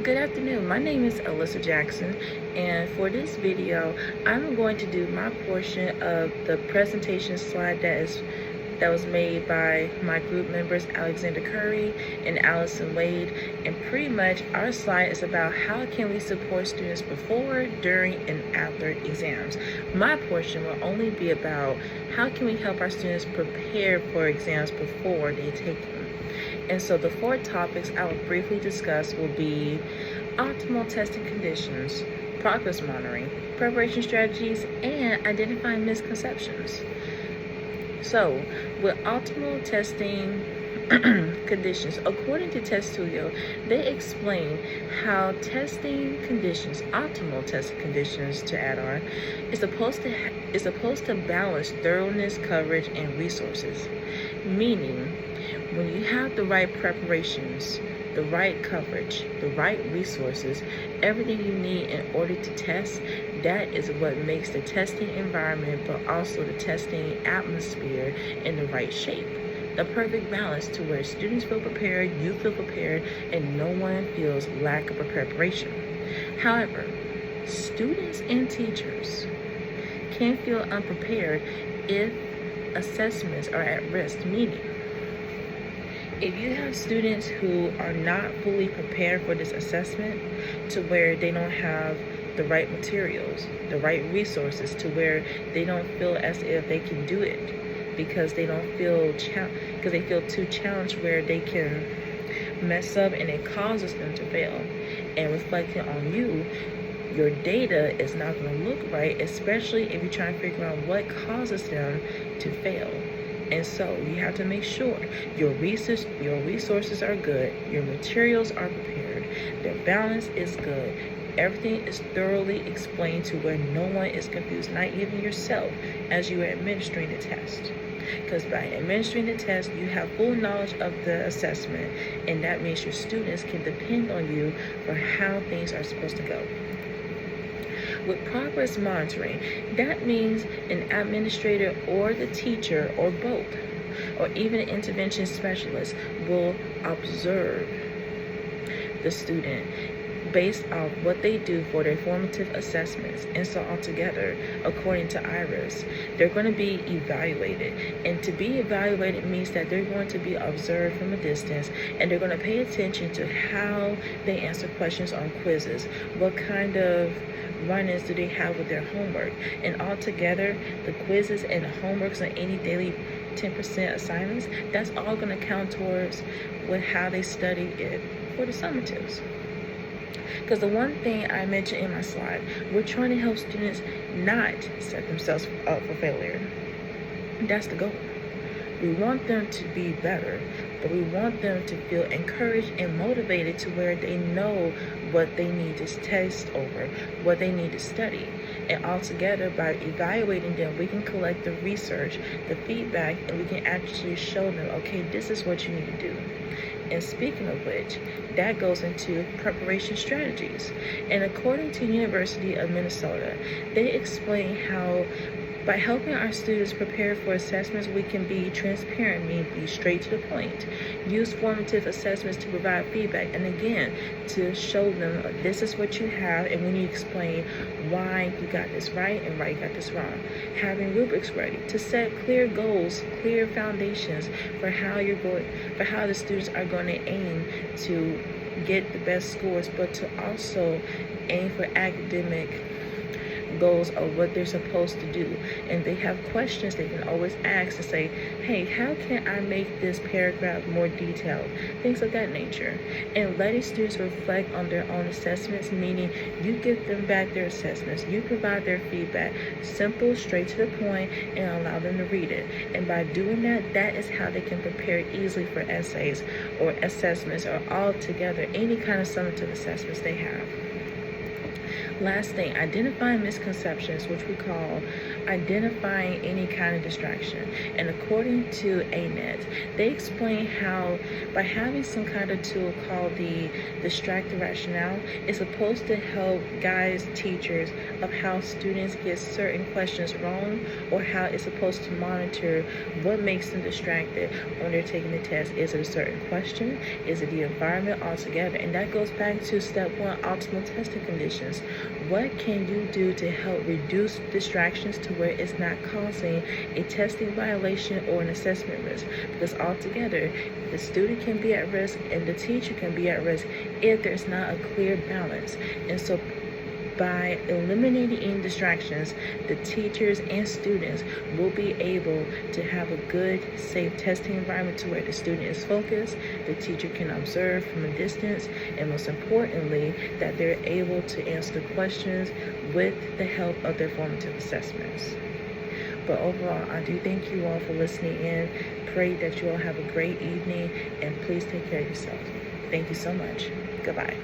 Good afternoon. My name is Alyssa Jackson, and for this video, I'm going to do my portion of the presentation slide that was made by my group members Alexander Curry and Allison Wade. And pretty much our slide is about how can we support students before, during, and after exams. My portion will only be about how can we help our students prepare for exams before they take them. And so the 4 topics I will briefly discuss will be optimal testing conditions, progress monitoring, preparation strategies, and identifying misconceptions. So, with optimal testing conditions, according to Test Studio, they explain how testing conditions, optimal testing conditions to add on, is supposed to balance thoroughness, coverage, and resources. Meaning, when you have the right preparations, the right coverage, the right resources, everything you need in order to test, that is what makes the testing environment, but also the testing atmosphere in the right shape. The perfect balance to where students feel prepared, you feel prepared, and no one feels lack of preparation. However, students and teachers can feel unprepared if assessments are at risk, meaning if you have students who are not fully prepared for this assessment to where they don't have the right materials, the right resources, to where they don't feel as if they can do it because they don't feel because they feel too challenged where they can mess up and it causes them to fail. And reflecting on you, your data is not going to look right, especially if you're trying to figure out what causes them to fail. And so you have to make sure your resources are good, your materials are prepared, their balance is good, everything is thoroughly explained to where no one is confused, not even yourself, as you are administering the test. Because by administering the test, you have full knowledge of the assessment, and that means your students can depend on you for how things are supposed to go. With progress monitoring, that means an administrator or the teacher or both, or even an intervention specialist will observe the student based on what they do for their formative assessments. And so altogether, according to IRIS, they're going to be evaluated. And to be evaluated means that they're going to be observed from a distance, and they're going to pay attention to how they answer questions on quizzes, what kind of run-ins do they have with their homework. And altogether, the quizzes and the homeworks on any daily 10% assignments, that's all going to count towards with how they study it for the summatives. Because the one thing I mentioned in my slide, we're trying to help students not set themselves up for failure. That's the goal. We want them to be better, but we want them to feel encouraged and motivated to where they know what they need to test over, what they need to study. And altogether, by evaluating them, we can collect the research, the feedback, and we can actually show them, okay, this is what you need to do. And speaking of which, that goes into preparation strategies. And according to University of Minnesota, they explain how by helping our students prepare for assessments, we can be transparent, meaning be straight to the point. Use formative assessments to provide feedback, and again, to show them this is what you have, and when you explain why you got this right and why you got this wrong. Having rubrics ready to set clear goals, clear foundations for how the students are going to aim to get the best scores, but to also aim for academic goals of what they're supposed to do. And they have questions they can always ask to say, hey, how can I make this paragraph more detailed? Things of that nature. And letting students reflect on their own assessments, meaning you give them back their assessments, you provide their feedback, simple, straight to the point, and allow them to read it. And by doing that, that is how they can prepare easily for essays or assessments or altogether any kind of summative assessments they have. Last thing, identifying misconceptions, which we call identifying any kind of distraction. And according to ANET, they explain how by having some kind of tool called the distracted rationale, it's supposed to help guide teachers of how students get certain questions wrong, or how it's supposed to monitor what makes them distracted when they're taking the test. Is it a certain question? Is it the environment altogether? And that goes back to step one, optimal testing conditions. What can you do to help reduce distractions to where it's not causing a testing violation or an assessment risk? Because altogether, the student can be at risk and the teacher can be at risk if there's not a clear balance. And so by eliminating any distractions, the teachers and students will be able to have a good, safe testing environment to where the student is focused, the teacher can observe from a distance, and most importantly, that they're able to answer the questions with the help of their formative assessments. But overall, I do thank you all for listening in. Pray that you all have a great evening, and please take care of yourself. Thank you so much. Goodbye.